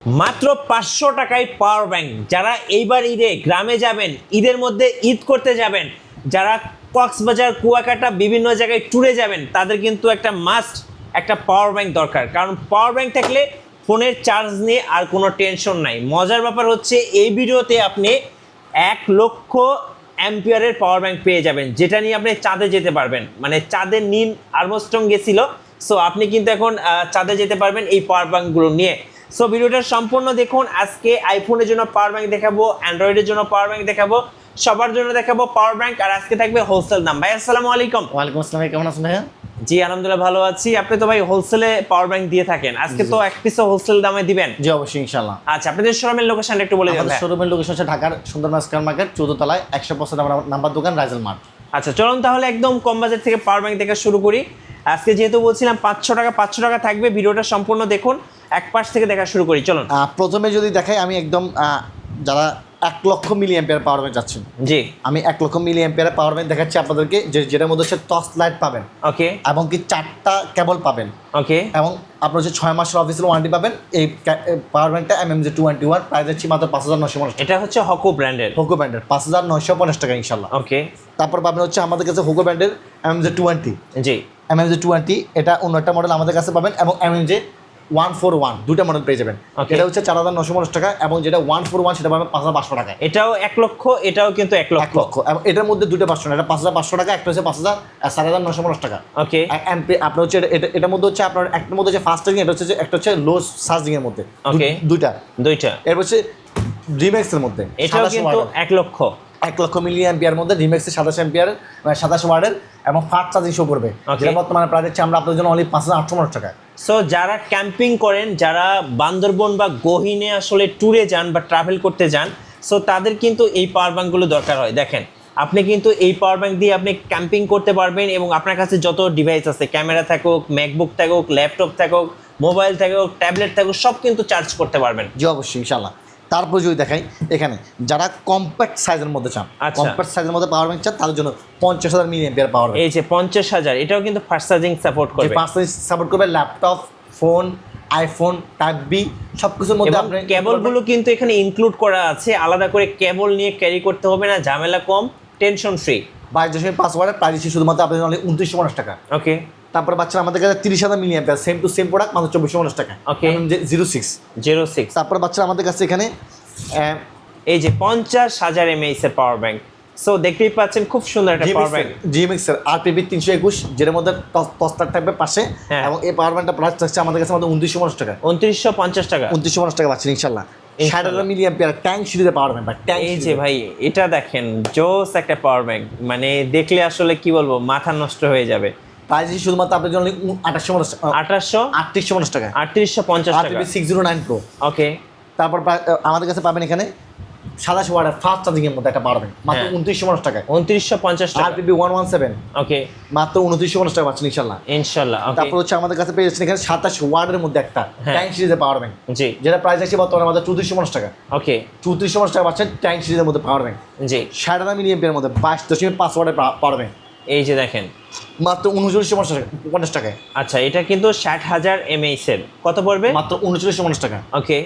মাত্র 500 টাকায় power bank. যারা এইবার ঈদে গ্রামে যাবেন, ঈদের মধ্যে ঈদ করতে যাবেন, যারা কক্সবাজার কুয়াকাটা বিভিন্ন জায়গায় ট্যুরে যাবেন, তাদের কিন্তু একটা মাস্ট একটা পাওয়ার ব্যাংক দরকার। কারণ পাওয়ার ব্যাংক থাকলে ফোনের চার্জ নিয়ে আর কোনো টেনশন নাই। মজার ব্যাপার হচ্ছে এই ভিডিওতে আপনি 1 লক্ষ অ্যাম্পিয়ারের পাওয়ার ব্যাংক পেয়ে যাবেন, যেটা নিয়ে আপনি চাঁদে যেতে পারবেন। মানে চাঁদে নীল আর্মস্ট্রং গেছিল, সো আপনি কিন্তু এখন চাঁদে যেতে পারবেন এই পাওয়ার ব্যাংকগুলো নিয়ে। সো ভিডিওটা সম্পূর্ণ দেখুন। আজকে আইফোনের জন্য পাওয়ার ব্যাংক দেখাবো, অ্যান্ড্রয়েডের জন্য পাওয়ার ব্যাংক দেখাবো, সবার জন্য দেখাবো পাওয়ার ব্যাংক। আর আজকে থাকবে হোলসেল দাম। ভাই আসসালামু আলাইকুম। ওয়ালাইকুম আসসালাম, কেমন আছেন ভাইয়া? জি আলহামদুলিল্লাহ ভালো আছি। আপনি তো ভাই হোলসেলে পাওয়ার ব্যাংক দিয়ে থাকেন, আজকে তো এক পিসও হোলসেল দামে দিবেন? জি অবশ্যই, ইনশাআল্লাহ। আচ্ছা, আপনাদের শোরুমের লোকেশনটা একটু বলে দিন। আমাদের শোরুমের লোকেশন হচ্ছে ঢাকার সুন্দরবন স্কয়ার মার্কেট 14 তলায় 100% নাম্বার দোকান রাইজেল মার্ট। আচ্ছা চলুন তাহলে একদম কম বাজেট থেকে পাওয়ার ব্যাংক থেকে শুরু করি। আজকে যেহেতু বলছিলাম 500 টাকা থাকবে, ভিডিওটা সম্পূর্ণ দেখুন। এক পাশ থেকে দেখা শুরু করি, চলুন। প্রথমে যদি দেখাই, আমি একদম যারা 1 লক্ষ মিলি অ্যাম্পিয়ার পাওয়ার ব্যাংক যাচ্ছেন, জি আমি 1 লক্ষ মিলি অ্যাম্পিয়ার পাওয়ার ব্যাংক দেখাচ্ছি আপনাদেরকে, যেটার মধ্যে হচ্ছে টর্চ লাইট পাবেন, ওকে এবং কি 4টা কেবল পাবেন, ওকে, এবং আপনার হচ্ছে 6 মাসের অফিসিয়াল ওয়ারেন্টি পাবেন। এই পাওয়ার ব্যাংকটা MMJ221 প্রাইস হচ্ছে মাত্র 5,950 টাকা। এটা হচ্ছে হকো ব্র্যান্ডের। হোকো ব্র্যান্ডের 5,950 টাকা ইনশাল্লাহ। ওকে, তারপর পাবেন হচ্ছে আমাদের কাছে হোকো ব্র্যান্ডের MMJ20। জি MMJ20 এটা অন্য একটা মডেল আমাদের কাছে পাবেন, এবং MMJ141 দুটো মডেল পেয়ে যাবেন। Okay. এটা হচ্ছে 4,950 টাকা, এবং যেটা 141 সেটা পাবেন 5,500 টাকায়। এটাও 1 লক্ষ, এটাও কিন্তু 1 1 লক্ষ। লক্ষ, এবং এটার মধ্যে দুটো ভার্সন, এটা 5,500 টাকা, একটা হচ্ছে 4,950 টাকা। ওকে আপনার হচ্ছে এটার মধ্যে হচ্ছে আপনার একটার মধ্যে হচ্ছে ফাস্ট চার্জিং, এটা হচ্ছে একটা হচ্ছে লো চার্জিং এর মধ্যে। Okay. দুইটা এর হচ্ছে রিম্যাক্স এর মধ্যে, এটাও কিন্তু 1 লক্ষ। 1 লক্ষ মিলি অ্যাম্পিয়ার মধ্যে রিম্যাক্সের 27 অ্যাম্পিয়ার, 27 ওয়াটের, এবং ফাস্ট চার্জিং শো করবে। Okay. যেটা বর্তমানে প্রাইস হচ্ছে আমরা আপনাদের জন্য অনলি 5,850 টাকা। সো যারা ক্যাম্পিং করেন, যারা বান্দরবন বা গহীনে আসলে ট্যুরে যান বা ট্রাভেল করতে যান, সো তাদের কিন্তু এই পাওয়ার ব্যাংকগুলো দরকার হয়। দেখেন, আপনি কিন্তু এই পাওয়ার ব্যাংক দিয়ে আপনি ক্যাম্পিং করতে পারবেন, এবং আপনার কাছে যত ডিভাইস আছে, ক্যামেরা থাকুক, ম্যাকবুক থাকুক, ল্যাপটপ থাকুক, মোবাইল থাকুক, ট্যাবলেট থাকুক, সব কিন্তু চার্জ করতে পারবেন। জি অবশ্যই, ইনশাল্লাহ। তারপর যদি দেখাই, এখানে যারা কম্প্যাক্ট সাইজের মধ্যে চান, আচ্ছা। কম্প্যাক্ট সাইজের মধ্যে পাওয়ার ব্যাংক চান, তাদের জন্য 50,000 মিলি অ্যাম্পিয়ার পাওয়ার ব্যাংক। এই যে 50,000, এটাও কিন্তু ফাস্ট চার্জিং সাপোর্ট করবে। ফাস্ট চার্জিং সাপোর্ট করবে, laptop, phone, iPhone, type B সব কিছুর মধ্যে। এবং আপনি কেবলগুলো কিন্তু এখানে ইনক্লুড করা আছে, আলাদা করে কেবল নিয়ে ক্যারি করতে হবে না, ঝামেলা কম, টেনশন ফ্রি। 22.5 ওয়াটের প্রাইস হচ্ছে শুধুমাত্র আপনাদের অনলি 2950 টাকা। ওকে, তারপরে বাচ্চা আমাদের কাছে 30,000 milliampere, same to same product, মাত্র 2450 টাকা। Okay. MMJ06। 06। তারপরে বাচ্চা আমাদের কাছে এখানে এই যে 50,000 mAh এর পাওয়ার ব্যাংক। সো দেখতেই পাচ্ছেন খুব সুন্দর একটা পাওয়ার ব্যাংক। GMX এর RPB 321, যেটার মধ্যে টস্টার থাকবে পাশে, হ্যাঁ। এবং এই পাওয়ার ব্যাংকটা প্রাইস থাকছে আমাদের কাছে মাত্র 2950 টাকা। 2950 টাকা। 2950 টাকা পাচ্ছেন ইনশাল্লাহ। 60,000 মিলি অ্যাম্পিয়ার ট্যাঙ্ক সিরিজের পাওয়ার ব্যাংক। এই যে ভাই, এটা দেখেন জোস একটা পাওয়ার ব্যাংক, মানে দেখলে আসলে কি বলবো, মাথা নষ্ট হয়ে যাবে। প্রাইস শুধুমাত্র আপনার জন্য 2850 টাকা। 3850 টাকা। RPB 609 Pro। ওকে, তারপর আমাদের কাছে পাবেন এখানে 27 ওয়াটের ফাস্ট চার্জিং এর মধ্যে একটা পাওয়ার ব্যাংক, মাত্র হ্যাঁ। 2950 টাকায়। 2950 টাকা। RPB 117, ওকে, মাত্র 2950 টাকা পাচ্ছেন ইনশাল্লাহ। ইনশাআল্লাহ। ওকে, তারপর হচ্ছে আমাদের কাছে পেয়ে যাচ্ছেন এখানে 27 ওয়াটের মধ্যে একটা হ্যাঁ। ট্যাঙ্ক সিরিজের পাওয়ার ব্যাংক, জি যেটা প্রাইস আছে বর্তমানে আমাদের 3450 টাকা। ওকে, 3450 টাকা পাচ্ছেন ট্যাঙ্ক সিরিজের মধ্যে পাওয়ার ব্যাংক। জি 60,000 মিলি অ্যাম্পিয়ারের মধ্যে 22.5 ওয়াটের পাওয়ার ব্যাংক, এই যে দেখেন, মাত্র 3950 টাকায়। আচ্ছা এটা কিন্তু 60,000 mAh এর, কত পড়বে? মাত্র 3950 টাকা। ওকে,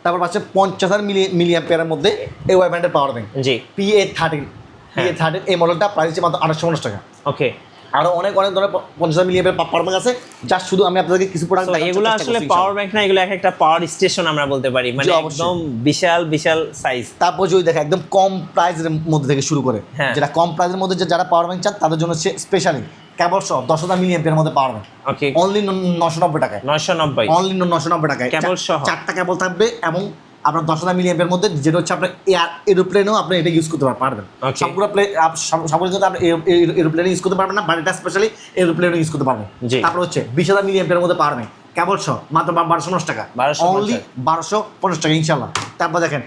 তারপর পাচ্ছে 50,000 মিলি অ্যাম্পিয়ারের মধ্যে এওয়াই ব্র্যান্ডের পাওয়ার ব্যাংক, জি PA13। PA13 এই মডেলটা প্রাইস হচ্ছে মাত্র 2850 টাকা। ওকে। আরো অনেক ধরনের 50,000 মিলি অ্যাম্পিয়ার পাওয়ার ব্যাংক আছে, যা শুধু আমি আপনাদেরকে কিছু প্রোডাক্ট So, এগুলো আসলে পাওয়ার ব্যাংক না, এগুলো একটা পাওয়ার স্টেশন আমরা বলতে পারি, মানে জি, অবশ্যই। একদম বিশাল বিশাল সাইজ। তারপর যদি দেখা একদম কম প্রাইসের মধ্যে থেকে শুরু করে, হ্যাঁ। যেটা কম প্রাইসের মধ্যে যারা পাওয়ার ব্যাংক চান, তাদের জন্য স্পেশালি কেবল সহ 10,000 মিলি অ্যাম্পিয়ারের মধ্যে পাওয়ার ব্যাংক, ওকে, অনলি 990 টাকায়। 990 অনলি 990 টাকায় কেবল সহ। 4টা কেবল থাকবে, এবং আপনার 10,000 মিলি অ্যাম্পিয়ার মধ্যে, যেটা হচ্ছে আপনার এরোপ্লেনেও আপনি এটা ইউজ করতে পারবেন। Okay. সবগুলো সবগুলো কিন্তু আপনি এরোপ্লেনে ইউজ করতে পারবেন না, বাট এটা স্পেশালি এরোপ্লেনে ইউজ করতে পারবেন। জি। তারপর হচ্ছে 20,000 মিলি অ্যাম্পিয়ারের মধ্যে পাওয়ার ব্যাংক, কেবল সহ মাত্র 1250 টাকা। 1250 অনলি 1250 টাকা ইনশাল্লাহ। তারপর দেখেন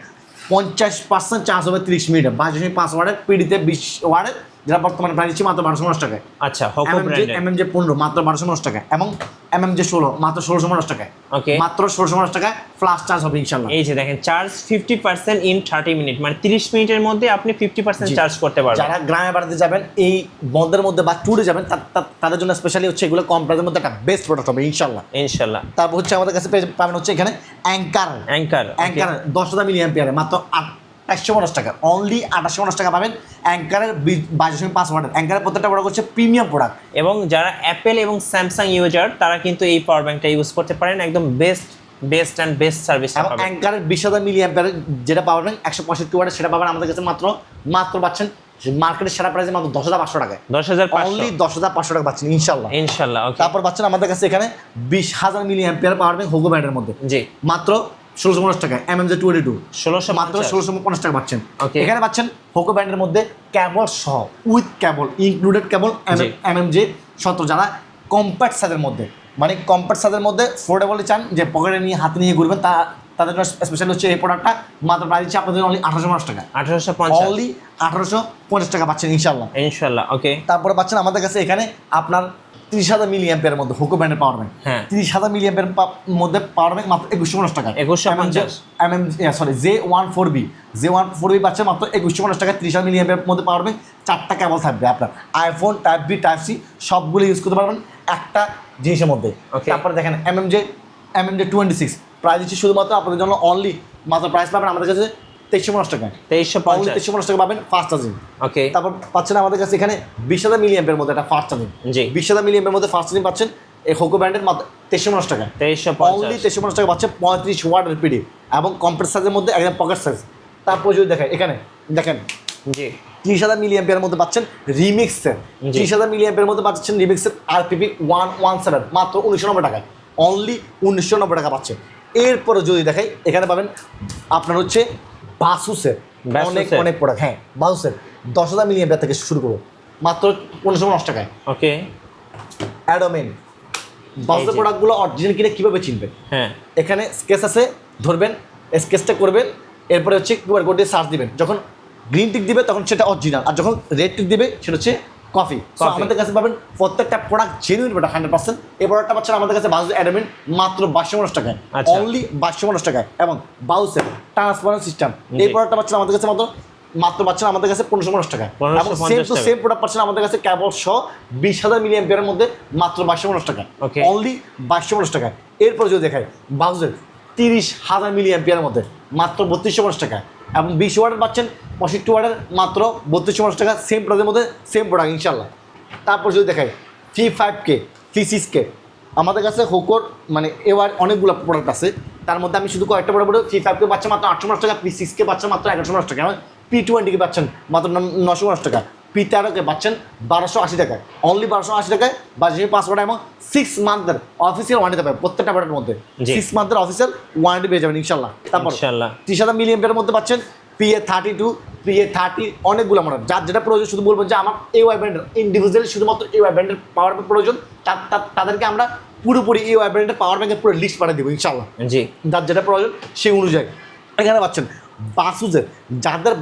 50% চার্জ হবে 30 মিনিটে, 22.5 ওয়াটের, পিডিতে 20 ওয়াটের, যেটা বর্তমানে প্রাইস দিচ্ছি মাত্র 1250 টাকায়। আচ্ছা, হোকো ব্র্যান্ডের MMJ 15 মাত্র 1250 টাকায় এবং MMJ 16 মাত্র 1650 টাকায়। ওকে, মাত্র 1650 টাকায় ফ্লাশ চার্জ হবে ইনশাআল্লাহ। এই যে দেখেন চার্জ 50% ইন 30 মিনিট, মানে 30 মিনিটের মধ্যে আপনি 50% চার্জ করতে পারবেন। যারা গ্রামে বাড়িতে যাবেন এই বন্ধের মধ্যে বা ট্যুরে যাবেন তাদের জন্য স্পেশালি হচ্ছে এগুলো কম প্রাইসের মধ্যে একটা বেস্ট প্রোডাক্ট হবে ইনশাআল্লাহ। ইনশাআল্লাহ। তারপর হচ্ছে আমাদের কাছে পাবেন হচ্ছে এখানে অ্যাঙ্কার 10,000 মিলি অ্যাম্পিয়ারে মাত্র 2850 টাকা, অনলি 2850 টাকা পাবেন অ্যাঙ্কারের 22.5 ওয়াটের। অ্যাঙ্কারের প্রত্যেকটা প্রোডাক্ট হচ্ছে প্রিমিয়াম প্রোডাক্ট এবং যারা অ্যাপেল এবং স্যামসাং ইউজার তারা কিন্তু এই পাওয়ার ব্যাংকটা ইউজ করতে পারেন, একদম বেস্ট সার্ভিস এবং পাবেন। অ্যাঙ্কারের 20,000 মিলি অ্যাম্পিয়ারের যেটা পাবেন 165 ওয়াটের সেটা পাবেন আমাদের কাছে মাত্র পাচ্ছেন মার্কেটের সেরা প্রাইসে মাত্র 10,500 টাকায়, 10,500 অনলি 10,500 টাকা পাচ্ছেন ইনশাআল্লাহ। ওকে। তারপর পাচ্ছেন আমাদের কাছে এখানে 20,000 milliampere power bank Hogo ব্র্যান্ডের মধ্যে জি মাত্র 1650 টাকায়, MMJ 22 1650 মাত্র 1650 টাকা পাচ্ছেন। Okay. এখানে পাচ্ছেন হোকো ব্র্যান্ডের মধ্যে কেবল সহ with cable included cable G. MMJ 17 যারা কম্প্যাক্ট সাইজের মধ্যে মানে কম্প্যাক্ট সাইজের মধ্যে ফোল্ডেবল চান যে পকেটে নিয়ে হাতে নিয়ে ঘুরবেন তাদের জন্য স্পেশালি হচ্ছে এই প্রোডাক্টটা মাত্র প্রাইস দিচ্ছে আপনাদের অনলি 1850 টাকা, 1850 অনলি 1850 টাকা পাচ্ছেন ইনশাআল্লাহ। ওকে। তারপরে পাচ্ছেন আমাদের কাছে এখানে আপনার 30,000 মিলি অ্যাম্পিয়ারের মধ্যে হোকো ব্র্যান্ডের পাওয়ার ব্যাংক, হ্যাঁ 30,000 মিলি অ্যাম্পিয়ার মধ্যে পাওয়ার ব্যাংক মাত্র 2150 টাকা, 2150 J14B পাচ্ছে মাত্র 2150 টাকা। 30,000 মিলি অ্যাম্পিয়ার মধ্যে পাওয়ার ব্যাংক, 4টা কেবল থাকবে আপনার iPhone type B type C সবগুলো ইউজ করতে পারবেন একটা জিনিসের মধ্যে। Okay. তারপরে দেখেন MMJ 26 প্রাইস দিচ্ছি শুধুমাত্র আপনাদের জন্য অনলি মাত্র প্রাইস পাবেন আমাদের কাছে 2350 টাকা, 2350 2350 টাকা পাবেন ফাস্ট চার্জিং। ওকে। তারপর পাচ্ছেন আমাদের কাছে এখানে 20,000 মিলি অ্যাম্পিয়ার মধ্যে একটা ফাস্ট চার্জিং, জি 20,000 মিলি অ্যাম্পিয়ার মধ্যে ফাস্ট চার্জিং পাচ্ছেন এই হোকো ব্র্যান্ডের মাত্র 2350 টাকা, অনলি 2350 টাকা পাচ্ছে 35 ওয়াটের পিডি এবং কম্প্রেস সাইজের মধ্যে একদম পকেট সাইজ। তারপর যদি দেখায় এখানে দেখেন জি 30,000 মিলি অ্যাম্পিয়ার মধ্যে পাচ্ছেন রিমিক্সের, জি। 30,000 মিলি অ্যাম্পিয়ার মধ্যে পাচ্ছেন রিমিক্সের RPP 117 মাত্র 1990 টাকায়, অনলি 1990 টাকা পাচ্ছে। এরপরে যদি দেখাই এখানে পাবেন আপনার হচ্ছে বাসুসের অনেক প্রোডাক্ট, হ্যাঁ বাসুসের 10,000 মিলি অ্যাম্পিয়ার থেকে শুরু করবো মাত্র 1550 টাকায়। ওকে। অ্যাডোমেন বাসুসের প্রোডাক্টগুলো অরিজিনাল কিনে কীভাবে চিনবেন? হ্যাঁ এখানে স্কেচ আছে, ধরবেন স্কেচটা করবেন, এরপরে হচ্ছে কিউআর কোড দিয়ে সার্চ দিবেন, যখন গ্রিন টিক দিবে তখন সেটা অরিজিনাল, আর যখন রেড টিক দিবে সেটা হচ্ছে কফি। আমাদের কাছে পাবেন প্রত্যেকটা প্রোডাক্ট জেনুইন প্রোডাক্ট 100%। এই প্রোডাক্টটা পাচ্ছেন আমাদের কাছে বাউস অ্যাডোমেন মাত্র 2250 টাকায়, অনলি 2250 টাকায়। এবং বাউসের ট্রান্সপারেন্ট সিস্টেম এই প্রোডাক্টটা পাচ্ছেন আমাদের কাছে মাত্র পাচ্ছেন আমাদের কাছে 1550 টাকায়। এবং সেম প্রোডাক্ট পাচ্ছেন আমাদের কাছে কেবল সহ 20,000 মিলি অ্যাম্পিয়ারের মধ্যে মাত্র 2250 টাকায়, অনলি 2250 টাকায়। এরপর যদি দেখায় বাউসের 30,000 মিলি অ্যাম্পিয়ারের মধ্যে মাত্র 3250 টাকা এবং 20 ওয়াটের পাচ্ছেন 65 ওয়াটের মাত্র 3250 টাকা, সেম প্রোডাক্টের মধ্যে সেম প্রোডাক্ট ইনশাল্লাহ। তারপর যদি দেখাই 3.5K 3.6K আমাদের কাছে হোকোর মানে এবার অনেকগুলো প্রোডাক্ট আছে, তার মধ্যে আমি শুধু কয়েকটা প্রোডাক্ট 3.5K পাচ্ছেন মাত্র 850 টাকা, P6K পাচ্ছেন মাত্র 1150 টাকা, P20K পাচ্ছেন মাত্র 950 টাকা, P13K পাচ্ছেন 1280 টাকায়, অনলি 1280 টাকায় 22.5 ওয়াট এবং 6 মান্থের অফিসিয়াল ওয়ারেন্টি পাবেন প্রত্যেকটা প্রোডাক্টের মধ্যে, 6 মান্থের অফিসিয়াল ওয়ারেন্টি পেয়ে যাবেন ইনশাল্লাহ। তারপর 30,000 মিলি অ্যাম্পিয়ারের মধ্যে পাচ্ছেন PA32 PA30 অনেকগুলো মডেল, যার যেটা প্রয়োজন শুধু বলবেন যে আমার AY ব্র্যান্ডের ইন্ডিভিজুয়ালি শুধুমাত্র AY ব্র্যান্ডের পাওয়ার ব্যাংক প্রয়োজন, তাদেরকে আমরা পুরোপুরি AY ব্র্যান্ডের পাওয়ার ব্যাংকের পুরো লিস্ট পাঠিয়ে দেবো ইনশাল্লাহ, জি যার যেটা প্রয়োজন সেই অনুযায়ী। এখানে পাচ্ছেন বাসুজের যাদের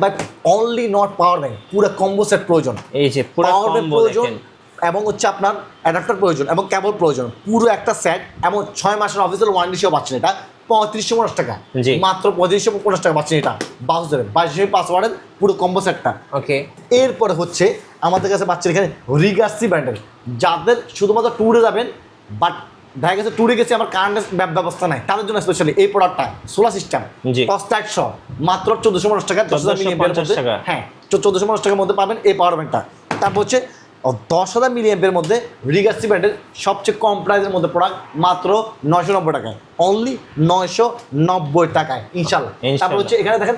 অনলি নট পাওয়ার ব্যাংক পুরো কম্বো সেট প্রয়োজন, এই যে পাওয়ার ব্যাংক প্রয়োজন এবং হচ্ছে আপনার অ্যাডাপ্টার প্রয়োজন এবং কেবল প্রয়োজন, পুরো একটা সেট এবং 6 মাসের অফিসিয়াল ওয়ারেন্টি সহ পাচ্ছেন। এটা 3550 টাকা, মাত্র 3550 টাকা পাচ্ছেন এটা বাউসের 22.5 ওয়াটের পুরো কম্বো সেটটা। ওকে, এরপরে হচ্ছে আমাদের কাছে পাচ্ছেন এখানে রিগার্সি ব্র্যান্ডের, যাদের শুধুমাত্র ট্যুরে যাবেন বাট দেখা গেছে ট্যুরে গেছে আমার কারেন্টের ব্যবস্থা নাই, তাদের জন্য স্পেশালি এই প্রোডাক্টটা সোলার সিস্টেম টস্টাইট সহ মাত্র 1450 টাকা, 10,000 মিলি অ্যাম্পিয়ারের মধ্যে, হ্যাঁ 1450 টাকার মধ্যে পাবেন এই পাওয়ার ব্যাংকটা। তারপর হচ্ছে 10,000 মিলি অ্যাম্পিয়ারের মধ্যে রিগার্সি ব্র্যান্ডের সবচেয়ে কম প্রাইসের মধ্যে প্রোডাক্ট মাত্র 990 টাকায়, অনলি 990 টাকায় ইনশাল্লাহ। তারপর হচ্ছে এখানে দেখেন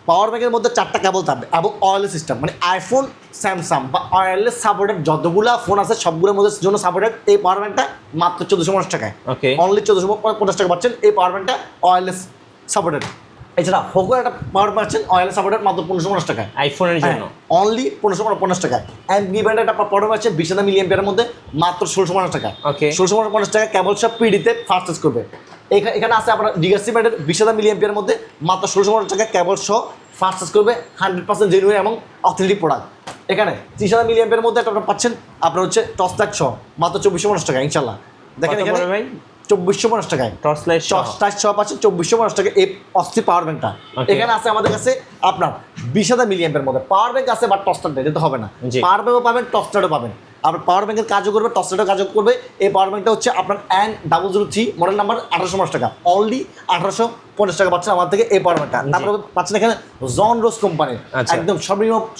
পাওয়ার ব্যাংকের মধ্যে 4টা কেবল থাকবে এবং ওয়্যারলেস সিস্টেম, মানে আইফোন স্যামসাং বা ওয়্যারলেস সাপোর্টেড যতগুলো ফোন আছে সবগুলোর মধ্যে জন্য সাপোর্টেড এই পাওয়ার ব্যাংকটা মাত্র 1450 টাকায়, অনলি 1450 টাকা পাচ্ছেন এই পাওয়ার ব্যাংকটা ওয়্যারলেস সাপোর্টেড। এছাড়া হোকো একটা পাওয়ার পাচ্ছেন ওয়্যারলেস সাপোর্টেড মাত্র 1550 টাকায় আইফোনের জন্য, অনলি 1550 টাকায়। অ্যান্ড বি ব্র্যান্ডের একটা পাওয়ার পাচ্ছেন 20,000 মিলি অ্যাম্পিয়ারের মধ্যে মাত্র 1650 টাকা, 1650 টাকা কেবল সব পিডিতে ফাস্ট চার্জ করবে। এখানে আছে আপনার রিগার্সি ব্র্যান্ডের 20,000 মিলি অ্যাম্পিয়ারের মধ্যে মাত্র 1650 টাকা কেবল সহ ফাস্ট চার্জ করবে, 100% জেনুইন এবং অথেন্টিক প্রোডাক্ট। এখানে 30,000 মিলিঅ্যাম্পের মধ্যে একটা আপনারা পাচ্ছেন আপনার হচ্ছে টর্চ লাইট সহ মাত্র 2450 টাকা ইনশাল্লাহ। দেখেন কত এখানে পড়বে ভাই? 2450 টাকায় টর্চ লাইট টর্চ লাইট সহ পাচ্ছেন 2450 টাকা এই অস্থির পাওয়ার ব্যাংকটা। Okay. এখানে আছে আমাদের কাছে আপনার 20,000 মিলিঅ্যাম্পের মধ্যে পাওয়ার ব্যাংক আছে, বাট টর্চ লাইট দিতে হবে না, জি। পাওয়ার ব্যাংকও পাবেন, টর্চ লাইটও পাবেন। আপনার পাওয়ার ব্যাংকের কাজও করবে, টর্চ লাইটের কাজও করবে। এই পাওয়ার ব্যাংকটা হচ্ছে আপনার N003 মডেল নাম্বার 1850 টাকা, অনলি 1850 টাকা পাচ্ছেন আমার থেকে এই পাওয়ার ব্যাংকটা। তারপরে পাচ্ছেন এখানে জন রোজ কোম্পানির আচ্ছা। একদম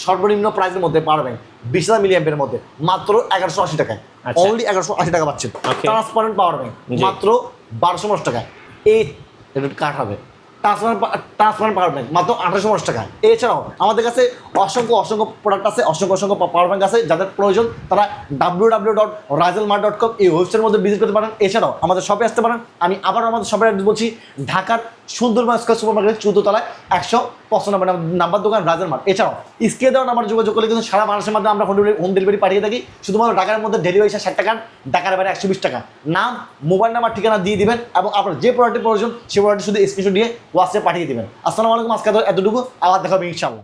সর্বনিম্ন প্রাইসের মধ্যে পাওয়ার ব্যাংক 20,000 মিলিঅ্যাম্পের মধ্যে মাত্র 1180 টাকায়, আচ্ছা। অনলি 1180 টাকা পাচ্ছেন। Okay. ট্রান্সপারেন্ট পাওয়ার ব্যাংক জি। মাত্র 1250 টাকায়। এই এটা কাট হবে ট্রান্সপারেন্ট পাওয়ার ব্যাংক মাত্র 1850 টাকা। এছাড়াও আমাদের কাছে অসংখ্য প্রোডাক্ট আছে, অসংখ্য পাওয়ার ব্যাংক আছে। যাদের প্রয়োজন তারা www.razelmart.com এই ওয়েবসাইটের মধ্যে ভিজিট করতে পারেন। এছাড়াও আমাদের শপে আসতে পারেন। আমি আবার আমাদের শপের অ্যাড্রেস বলছি, ঢাকার সুন্দরবন স্কয়ার সুপার মার্কেটের 14 তলায় 195 নাম্বার দোকান রাজেল মার্ট। এছাড়াও স্ক্রিনে দেওয়া নাম্বার যোগাযোগ করলে কিন্তু সারা বাংলাদেশের মধ্যে আমরা হোম ডেলিভারি পাঠিয়ে থাকি। শুধুমাত্র ঢাকার মধ্যে ডেলিভারি 60 টাকা, ঢাকার বাইরে 120 টাকা। নাম, মোবাইল নাম্বার, ঠিকানা দিয়ে দিবেন এবং আপনার যে প্রোডাক্টের প্রয়োজন সেই প্রোডাক্টটি শুধু স্ক্রিনশট দিয়ে হোয়াটসঅ্যাপে পাঠিয়ে দিবেন। আসসালামু আলাইকুম, আজকে এতটুকু, আবার দেখা হবে ইনশাআল্লাহ।